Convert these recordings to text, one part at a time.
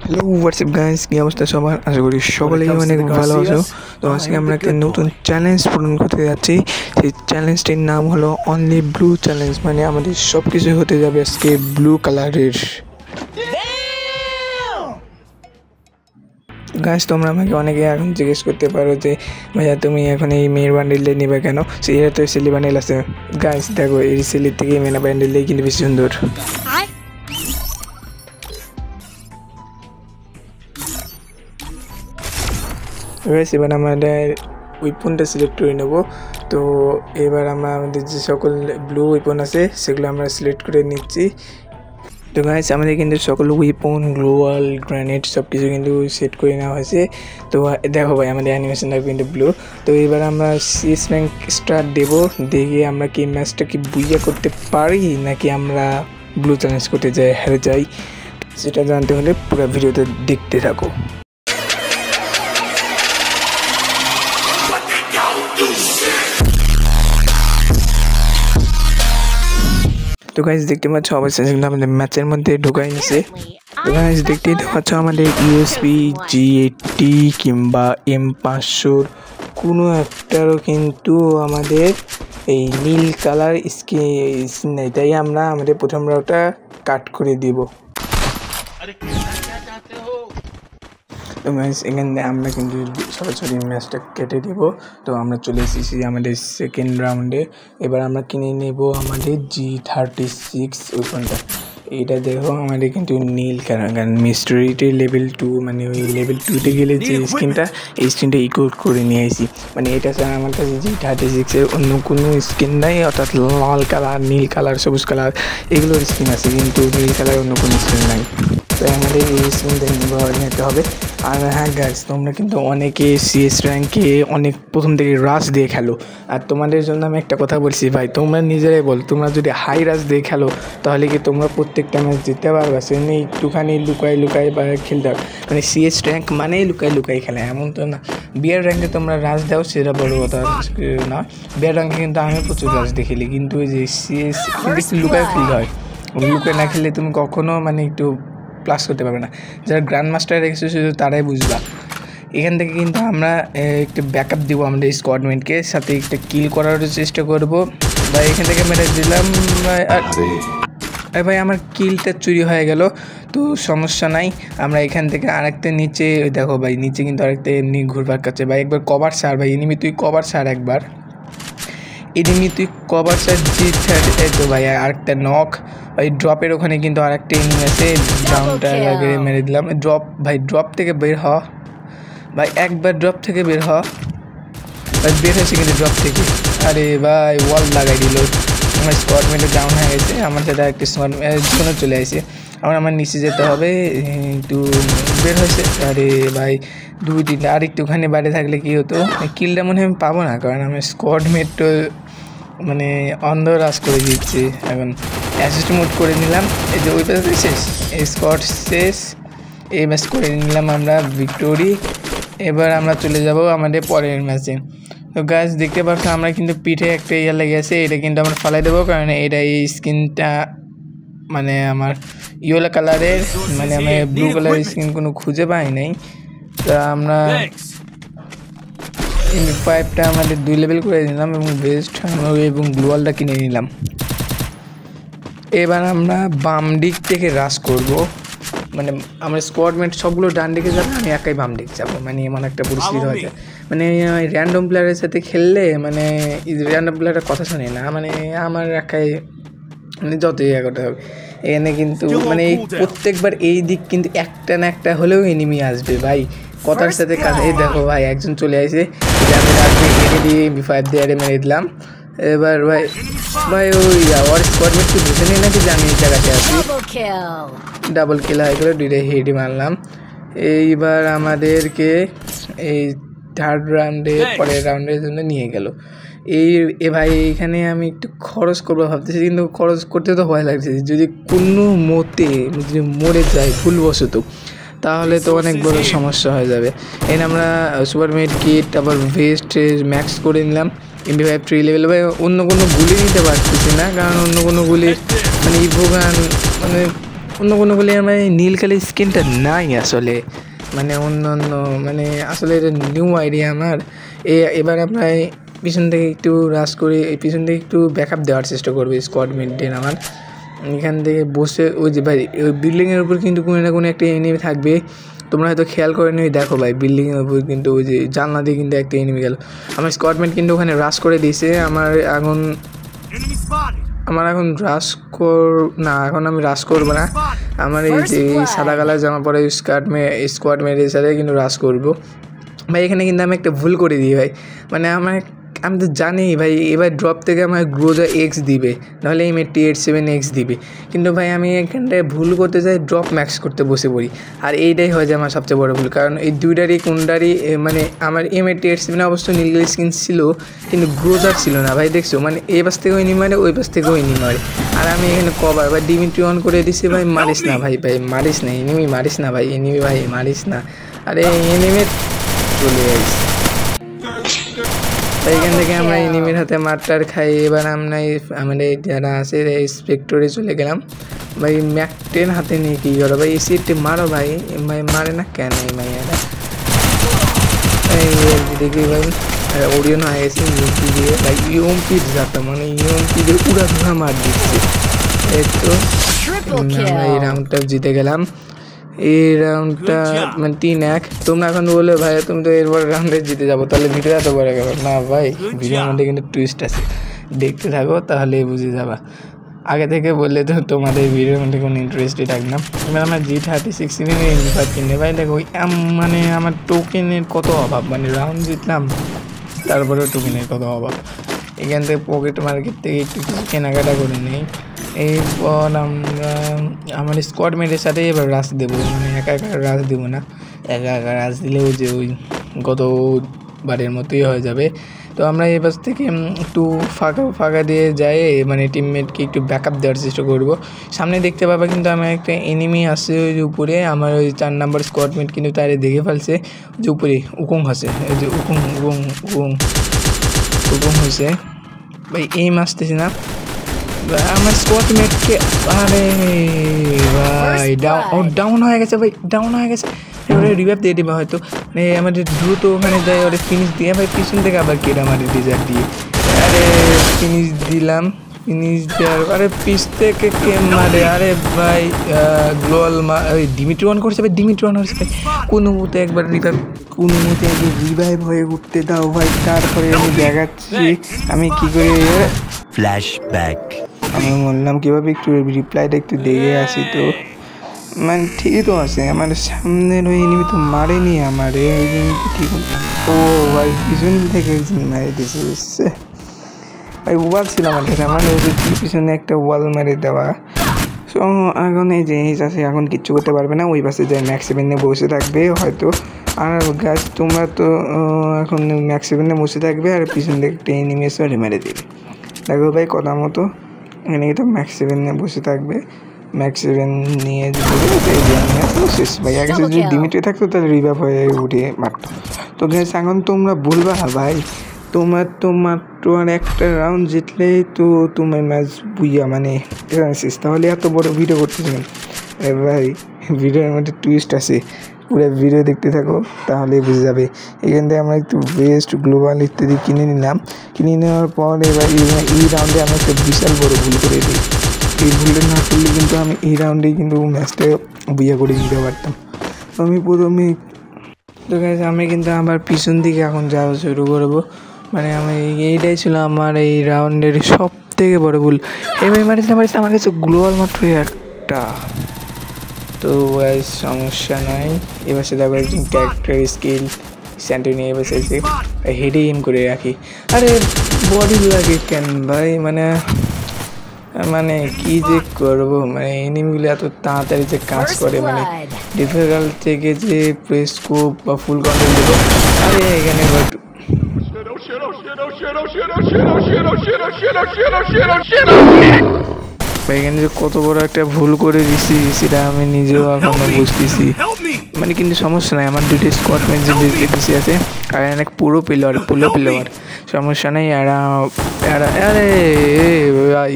Hello WhatsApp guys, কি অবস্থা সবার? আশা করি সকলেই অনেক ভালো আছো। তো আজকে আমরা একটা নতুন চ্যালেঞ্জ পূরণ করতে যাচ্ছি। সেই চ্যালেঞ্জটির নাম হলো অনলি ব্লু চ্যালেঞ্জ। মানে আমাদের সব কিছু হতে যাবে আজকে ব্লু কালারের। গাইস, তোমরা আমাকে অনেকে এখন জিজ্ঞেস করতে পারো যে ভাইয়া তুমি এখন এই মেয়ের বান্ডিলটা নেবে কেন? সেটা তো সিলি বান্ডিল আছে। গাইস দেখো, এই সিলির থেকে মেয়ের বান্ডিলটাই কিন্তু বেশি সুন্দর। এবার আমাদের উইপনটা সিলেক্ট করে নেব। তো এবার আমরা আমাদের যে সকল ব্লু উইপন আছে সেগুলো আমরা সিলেক্ট করে নিচ্ছি। তো গাইস, আমাদের কিন্তু সকল উইপন, গ্লোয়াল, গ্রেনেড সব কিছু কিন্তু সেট করে নেওয়া হয়েছে। তো দেখো ভাই, আমাদের অ্যানিমেশনটা কিন্তু ব্লু। তো এবার আমরা সিএস র্যাঙ্ক স্টার্ট দেবো, দেখে আমরা কি ম্যাচটা কি বুইয়া করতে পারি নাকি আমরা ব্লু চ্যালেঞ্জ করতে হেরে যাই। সেটা জানতে হলে পুরো ভিডিওতে দেখতে থাকো। তো গাইস দেখতে পাচ্ছ অবশ্যই সেগুলো আমাদের ম্যাচের মধ্যে ঢোকাই নিছে। তো গাইস দেখতেই পাচ্ছ আমাদের ইউএসপি G80 কিংবা M500 কোনো একটারও কিন্তু আমাদের এই নীল কালার স্কিন নেই, তাই আমরা আমাদের প্রথম রাউন্ডটা কাট করে দিব। তো গাইস এখানে আমরা কিন্তু সরাসরি ম্যাচটা কেটে দেব। তো আমরা চলে এসেছি আমাদের সেকেন্ড রাউন্ডে। এবার আমরা কিনে নেব আমাদের G36 ওইখানটা। এইটা দেখো আমাদের কিন্তু নীল কারণ মিস্ট্রিতে লেভেল 2, মানে ওই লেভেল 2তে গেলে যে স্কিনটা, এই স্কিনটা ইকোড করে নিয়ে আসি। মানে এটা ছাড়া আমার কাছে G36-এর অন্য কোনো স্কিন নাই, অর্থাৎ লাল কালার, নীল কালার, সবুজ কালার এগুলোর স্কিন আছে, কিন্তু নীল কালার অন্য কোনো স্কিন নাই। তাই আমাদের এই স্কিনটা নিতে হবে। আর হ্যাঁ গাইস, তোমরা কিন্তু অনেকে সিএস র্যাঙ্কে অনেক প্রথম থেকে রাশ দিয়ে খেলো। আর তোমাদের জন্য আমি একটা কথা বলছি ভাই, তোমরা নিজেরাই বল, তোমরা যদি হাই রাশ দিয়ে খেলো তাহলে কি তোমরা প্রত্যেকটা ম্যাচ জিততে পারবে? সেমনি একটুখানি লুকাই লুকাই বা খেলতে হবে। মানে সিএস র্যাঙ্ক মানেই লুকাই লুকাই খেলা, এমন তো না। বিয়ার র্যাঙ্কে তোমরা রাশ দাও, সেটা বড় কথা না। বিয়ার র্যাঙ্কে কিন্তু আমি প্রচুর রাশ দিয়ে খেলি, কিন্তু ওই যে সিএস একটু লুকাই খেলতে হয়। লুকাই না খেললে তুমি কখনো মানে একটু প্লাস করতে পারবে না। যারা গ্র্যান্ড মাস্টার রেখেছে শুধু তারাই বুঝবা। এখান থেকে কিন্তু আমরা একটু ব্যাকআপ দিব আমাদের স্কোয়াডমেন্টকে, সাথে একটা কিল করার চেষ্টা করব। বা এখান থেকে মেরে দিলাম, ভাই আমার কিলটা চুরি হয়ে গেল। তো সমস্যা নাই, আমরা এখান থেকে আরেকটা নিচে দেখো ভাই, নিচে কিন্তু আরেকটা এমনি ঘুরবার কাছে ভাই, একবার কভার সার ভাই, এনিমি তুই কভার সার একবার, এনিমি তুই কভার সার। তো ভাই আরেকটা নক ভাই, ড্রপের ওখানে কিন্তু আরেকটা এনিমি আছে, ডাউনটা আগে মেরে দিলাম। ড্রপ ভাই, ড্রপ থেকে বের হ ভাই, একবার ড্রপ থেকে বের হ ভাই, বের হয়েছে কিন্তু ড্রপ থেকে। আরে ভাই ওয়াল লাগাই দিল, আমার স্কোয়াডমেন্টে ডাউন হয়ে গেছে। আমার সাথে একটা স্কোয়াডমেন্ট চলে আসে, আমার নিচে যেতে হবে, একটু বের হয়েছে। আরে ভাই 2-3টা আর একটুখানি বাইরে থাকলে কি হতো, কিলটা মনে হয় আমি পাবো না, কারণ আমার স্কোয়াডমেট তো মানে অন্ধরাজ করে দিচ্ছে। এখন অ্যাসিস্ট মোড করে নিলাম, এই যে ওই পাশে শেষ, এই স্কোয়াড শেষ, এই ম্যাচ করে নিলাম আমরা ভিক্টোরি। এবার আমরা চলে যাব আমাদের পরের ম্যাচে। তো গাইস দেখতে পাচ্ছ আমরা কিন্তু পিঠে একটা ইয়ে লেগে আছে, এটা কিন্তু আমরা ফালাই দেবো, কারণ এটা এই স্কিনটা মানে আমার ইয়েলো কালারের, মানে আমি ব্লু কালারের স্কিন কোনো খুঁজে পাই নাই। তা আমরা M5টা আমাদের 2 লেভেল করে নিলাম এবং বেস্ট এবং গ্লোয়ালটা কিনে নিলাম। এবার আমরা বাম দিক থেকে রাশ করব, মানে আমার স্কোয়াডমেট সবগুলো ডান দিকে যাবে, আমি একাই বাম দিক যাবো। মানে এমন একটা পরিস্থিতি হয়েছে, মানে র্যান্ডম প্লেয়ারের সাথে খেললে মানে র্যান্ডম প্লেয়ারের কথা শুনি না, মানে আমার একাই মানে যতই এগারোটা হবে। এখানে কিন্তু মানে প্রত্যেকবার এই দিক কিন্তু একটা না একটা হলেও এনিমি আসবে ভাই, কথার সাথে কাজ। এই দেখো ভাই একজন চলে আসে, আমি রাখবে এনে দিয়ে M5 দিয়ে আরে মেরে দিলাম। এবার ভাই ওই ওর স্কোয়াডমেট কি বুঝে নেই নাকি যে আমি এই জায়গাতে আছি। ডাবল কিল হয়ে গেলো, 2টা হেডই মারলাম। এইবার আমাদেরকে এই থার্ড রাউন্ডে, পরের রাউন্ডের জন্য নিয়ে গেল। এ ভাই এইখানে আমি একটু খরচ করবো ভাবতেছি, কিন্তু খরচ করতে তো ভয় লাগছে, যদি কোনো মতে যদি মরে যায় ভুলবশত তাহলে তো অনেক বড় সমস্যা হয়ে যাবে। এখানে আমরা সুপার মেড কিট, আবার ভেস্ট ম্যাক্স করে নিলাম। M5 3 লেভেল ভাই, অন্য কোনো গুলি নিতে পারতেছি না, কারণ অন্য কোনো গুলির মানে ইভোগান মানে অন্য কোনো প্লেয়ার মানে নীল কালি স্কিনটা নাই আসলে, মানে অন্য অন্য মানে আসলে এটা নিউ আইডিয়া আমার। এবার আমরা পিছন থেকে একটু রাশ করে পিছন থেকে একটু ব্যাকআপ দেওয়ার চেষ্টা করবো স্কোয়াড মেনটেন আমার। এখান থেকে বসে ওই যে ভাই ওই বিল্ডিংয়ের উপর কিন্তু কোনো না কোনো একটা এনিমি থাকবে, তোমরা হয়তো খেয়াল করে নিয়ে দেখো ভাই বিল্ডিংয়ের উপর কিন্তু ওই যে জানলা দিয়ে কিন্তু একটা এনিমি গেল। আমার স্কোয়াডমেট কিন্তু ওখানে রাশ করে দিয়েছে। আমার এখন রাশ এখন আমি রাশ করবো না। আমার এই যে সাদা কালার জামা পরে স্কোয়াড মেয়ের সাথে কিন্তু রাশ করবো ভাই। এখানে কিন্তু আমি একটা ভুল করে দিই ভাই, মানে আমি তো জানি ভাই এবার ড্রপ থেকে আমার গ্রোজা এক্স দিবে, নাহলে এমএ T87X দিবে, কিন্তু ভাই আমি এখানটায় ভুল করতে যাই ড্রপ ম্যাক্স করতে বসে পড়ি। আর এইটাই হয় যে আমার সবচেয়ে বড় ভুল, কারণ এই দুইটারই কোনটারই মানে আমার এমএ T87 অবশ্য নীল স্কিন ছিল কিন্তু গ্রোজার ছিল না ভাই। দেখছো মানে এই পাশ থেকেও এনিমি মারে ওই পাশ থেকেও এনিমি মারে, আর আমি এখানে কভার ভাই ডিমিট্রি অন করে দিছি ভাই। মারিস না ভাই, মারিস না এনিমি, মারিস না ভাই এনিমি, ভাই মারিস না। আরে এনিমি চলে আসছে এইখান থেকে আমরা এনিমির হাতে মারটার খাই। এবার আমরা আমাদের যারা আছে স্পেক্টরে চলে গেলাম ভাই। ম্যাক-10 হাতে নিয়ে কী করো ভাই, এসিটি মারো ভাই। ভাই মারে না কেন ভাই? এরা দেখি ভাই ওরিয়ন হয়ে গেছে ইউএমপি দিয়ে ভাই। ইউএমপির যাতা মানে ইউএমপি দিয়ে উড়া ধুরা মার দিচ্ছে। এই তো আমরা এই রাউন্ডটা জিতে গেলাম। এই রাউন্ডটা মানে 3-1। তোমরা এখন বলে ভাই তুমি তো এরপর রাউন্ডে জিতে যাবো, তাহলে ভিডিও এত বড় গেল না ভাই। ভিডিওর মধ্যে কিন্তু টুইস্ট আছে, দেখতে থাকো তাহলে বুঝে যাবা। আগে থেকে বললে তো তোমাদের ভিডিওর মধ্যে কোনো ইন্টারেস্টই থাকবে না। এবার আমার G36 কিনে ভাই। দেখো মানে আমার টোকেনের কত অভাব, মানে রাউন্ড জিতলাম তারপরেও টোকেনের কত অভাব। এখান থেকে পকেট মার্কেট থেকে একটু কিছু কেনাকাটা করে নেই। এরপর আমরা আমার স্কোয়াড মেটের সাথে এবার রাশ দেবো, মানে একা একা রাশ দেবো না। একা একা রাশ দিলেও যে ওই গতবারের মতোই হয়ে যাবে। তো আমরা এবার থেকে একটু ফাঁকা দিয়ে যাই, মানে টিমমেটকে একটু ব্যাকআপ দেওয়ার চেষ্টা করবো। সামনে দেখতে পাবা কিন্তু আমার একটা এনিমি আসছে ওই যে উপরে, আমার ওই 4 নম্বর স্কোয়াডমেট কিন্তু তারে দেখে ফেলছে যে উপরে উকুং আছে, এই যে উকুং হয়েছে ভাই। এইম আসতেছে না আমার স্কোয়াডমেটকে। আরে ভাই ডাউন হয়ে গেছে ভাই, ডাউন হয়ে গেছে। এবারে রিভাইভ দিয়ে দেবে হয়তো, মানে আমাদের দ্রুত ওখানে যায় ওরে ফিনিশ দিয়ে ভাই। পিছন থেকে আবার কেটে আমাদের ডিজার দিয়ে আরে ফিনিশ দিলাম। ফিনিশ দেওয়ার আরে পিছ থেকে কে মারে, আরে ভাই গ্লোয়াল ওই ডিমিট্রি অন করছে ভাই। ডিমিট্রি অন হচ্ছে ভাই। কোনো মতে একবার রিভাইভ হয়ে উঠতে দাও ভাই, তারপরে আমি দেখাচ্ছি আমি কী করে। ফ্ল্যাশব্যাক। আমি বললাম কীভাবে একটু রিপ্লাইটা একটু দেখে আসি। তো মানে ঠিকই তো আছে, আমার সামনের ওই এনিমি তো মারেনি আমার কী করলাম। ও ভাই পিছন থেকে মারে দিয়েছে ভাই। ওয়াল ছিল আমার কাছে, আমার পিছনে একটা ওয়াল মেরে দেওয়া। সো এখন এই যে আছে, এখন কিচ্ছু করতে পারবে না। ওই পাশে যায় ম্যাক্স-7 নিয়ে বসে থাকবে হয়তো। আর গাছ তোমরা তো এখন ম্যাক্স-7 নিয়ে বসে থাকবে আর পিছন থেকে একটা এনিমি এসে মেরে দেবে। দেখো ভাই কথা মতো এখানে তো ম্যাক্স-7 নিয়ে বসে থাকবে। ম্যাক্স-7 নিয়ে শেষ ভাই। আগে যদি ডিমিটে থাকতো তাহলে রিভাইভ হয়ে উঠে মারতো। তো গ্যাস এখন তোমরা বলবা ভাই তোমার তো মাত্র আর একটা রাউন্ড জিতলেই তো তোমার ম্যাচ বুঝা মানে শেষ, তাহলে এত বড় ভিডিও করতেছিলাম ভাই। ভিডিওর মধ্যে টুইস্ট আছে, পুরো ভিডিও দেখতে থাকো তাহলে বুঝে যাবে। এখান থেকে আমরা একটু বেস্ট গ্লোবাল ইত্যাদি কিনে নিলাম। কিনে নেওয়ার পর এবার এই রাউন্ডে আমি একটা বিশাল বড় ভুল করে দিই। এই ভুলটা না করলে কিন্তু আমি এই রাউন্ডেই কিন্তু ম্যাচটা বুঝা করে দিতে পারতাম। আমি প্রথমে তো আমি কিন্তু আবার পিছন দিকে এখন যাওয়া শুরু করবো, মানে আমি এইটাই ছিল আমার এই রাউন্ডের সব থেকে বড় ভুল। এবার মারিস আমার কাছে গ্লোবাল মাত্র একটা। তো সমস্যা নাই। এবার সে দেখো একজন ক্যারেক্টার স্কিল স্যান্টনি এবার এসে হেডে এম করে রাখি। আরে বডি লাগে কেন ভাই, মানে কি যে করবো, মানে এনিমিগুলো এত তাড়াতাড়ি যে কাজ করে, মানে ডিফিকাল্ট থেকে যে প্রেস্কোপ বা ফুল কন্ট্রোল দেবো। আরে এখানে এখানে যে কত বড় একটা ভুল করে দিছি সেটা আমি নিজেও এখনো বুঝতেছি। মানে কিন্তু সমস্যা নাই, আমার দুটো স্কোয়াডমেট যে বেশি আছে আর অনেক পুরো প্লেয়ার সমস্যা নেই। আরে ভাই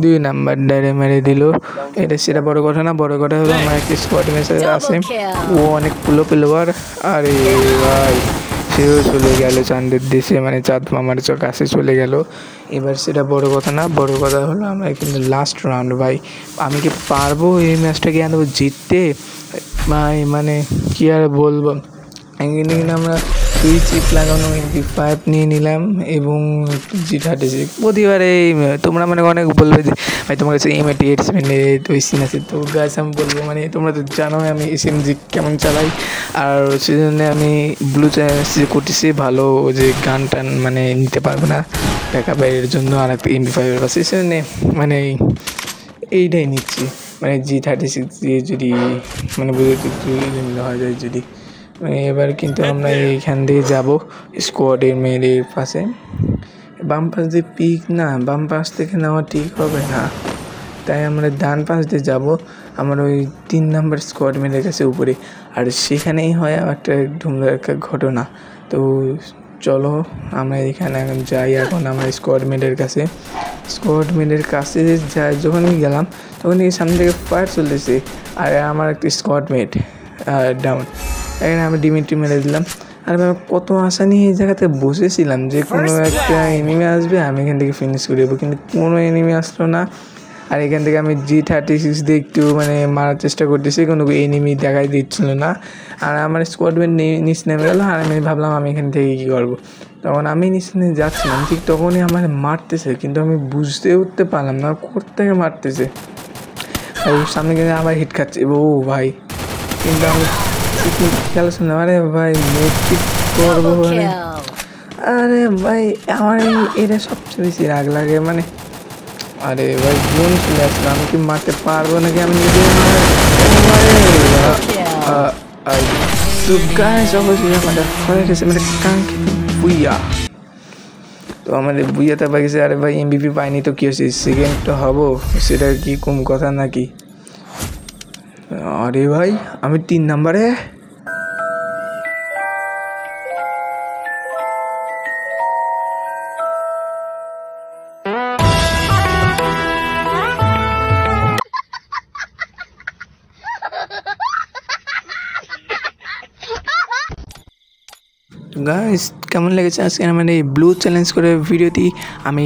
2 নাম্বার ডাইরে মেরে দিল। এটা সেটা বড় কথা না, বড় কথা হলো আমার একটা স্কোয়াড ম্যাচ আছে, ও অনেক পুলো প্লেয়ার। আরে ভাই সেও চলে গেল চাঁদের দেশে, মানে চাঁদ মামার কাছে চলে গেল। এবার সেটা বড় কথা না, বড় কথা হলো আমরা কিন্তু লাস্ট রাউন্ড ভাই, আমি কি পারবো এই ম্যাচটাকে আনবো জিততে ভাই, মানে কি আর বলবো। কিন্তু আমরা 2 চিপ লাগানো MP5 নিয়ে নিলাম এবং G36। প্রতিবারে তোমরা মানে অনেক বলবে যে ভাই তোমার কাছে M88 ওই সিন আছে, তো গাছ আমি বলবো মানে তোমরা তো জানো আমি SMG কেমন চালাই, আর সেজন্য আমি ব্লু চ্যালেঞ্জ করতেছি। ভালো যে গান টান মানে নিতে পারবে না ব্যাকআপের জন্য, আর একটা MP5 আছে, সেজন্য মানে এইটাই নিচ্ছি। মানে G36 দিয়ে যদি মানে বুঝতে হয়ে যায় যদি মানে। এবার কিন্তু আমরা এইখান দিয়ে যাবো স্কোয়াডের মেয়েদের পাশে। বাম পাশ দিয়ে পিক না, বাম পাশ থেকে নেওয়া ঠিক হবে না, তাই আমরা ডান পাশ দিয়ে যাবো আমার ওই 3 নাম্বার স্কোয়াড মেয়েদের কাছে উপরে। আর সেখানেই হয় একটা ধুমধার একটা ঘটনা। তো চলো আমরা এখানে এখন যাই, এখন আমরা স্কোয়াড মেয়েদের কাছে। স্কোয়াড মেয়েদের কাছে যাই যখন গেলাম তখন এই সামনে থেকে ফায়ার চলতেছে, আর আমার একটা স্কোয়াড মেট ডাউন। এখানে আমি ডিমিট্রি মেরে দিলাম। আর আমি কত আশা নিয়ে এই জায়গাতে বসেছিলাম যে কোনো একটা এনিমি আসবে, আমি এখান থেকে ফিনিশ করে দেবো, কিন্তু কোনো এনিমি আসলো না। আর এখান থেকে আমি G36 দিয়ে একটু মানে মারার চেষ্টা করতেছি, কোনো এনিমি দেখাই দিচ্ছিল না। আর আমার স্কোয়াডমেন্ট নিচ নেমে গেলো, আর আমি ভাবলাম আমি এখান থেকে কী করবো। তখন আমি নিচ নিয়ে যাচ্ছিলাম, ঠিক তখনই আমার মারতেছে, কিন্তু আমি বুঝতে উঠতে পারলাম না কোত্থেকে মারতেছে। আর সামনে গেলে আবার হিট খাচ্ছে, ও ভাই, কিন্তু আমি খেলা শুনলাম। আরে ভাই মেট্রিক করবো মানে, আরে ভাই আমার এটা সবচেয়ে বেশি রাগ লাগে মানে। আরে ভাই বোন চলে আসলো, আমি কি মারতে পারবো নাকি, আমি নিজে তো গাইস অবশ্যই আমাদের হয়ে গেছে মানে কাঙ্ক্ষিত বুইয়া। তো আমাদের বুইয়াতে পাইছে। আরে ভাই MVP পাইনি তো কি হয়েছে, সেকেন্ড তো হবো, সেটা কি কম কথা নাকি। আরে ভাই আমি 3 নাম্বারে। গাইস কেমন লেগেছে আজকে আমার এই ব্লু চ্যালেঞ্জ করে ভিডিওটি। আমি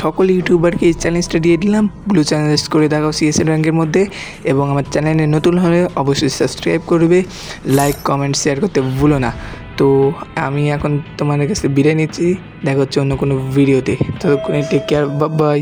সকল ইউটিউবারকে এই চ্যালেঞ্জটা দিয়ে দিলাম, ব্লু চ্যালেঞ্জ করে দেখাও CS র্যাঙ্কের মধ্যে। এবং আমার চ্যানেলে নতুন হলে অবশ্যই সাবস্ক্রাইব করবে, লাইক কমেন্ট শেয়ার করতে ভুলো না। তো আমি এখন তোমাদের কাছে বিদায় নিচ্ছি, দেখা হচ্ছে অন্য কোনো ভিডিওতে। ততক্ষণে টেক কেয়ার, বাই বাই।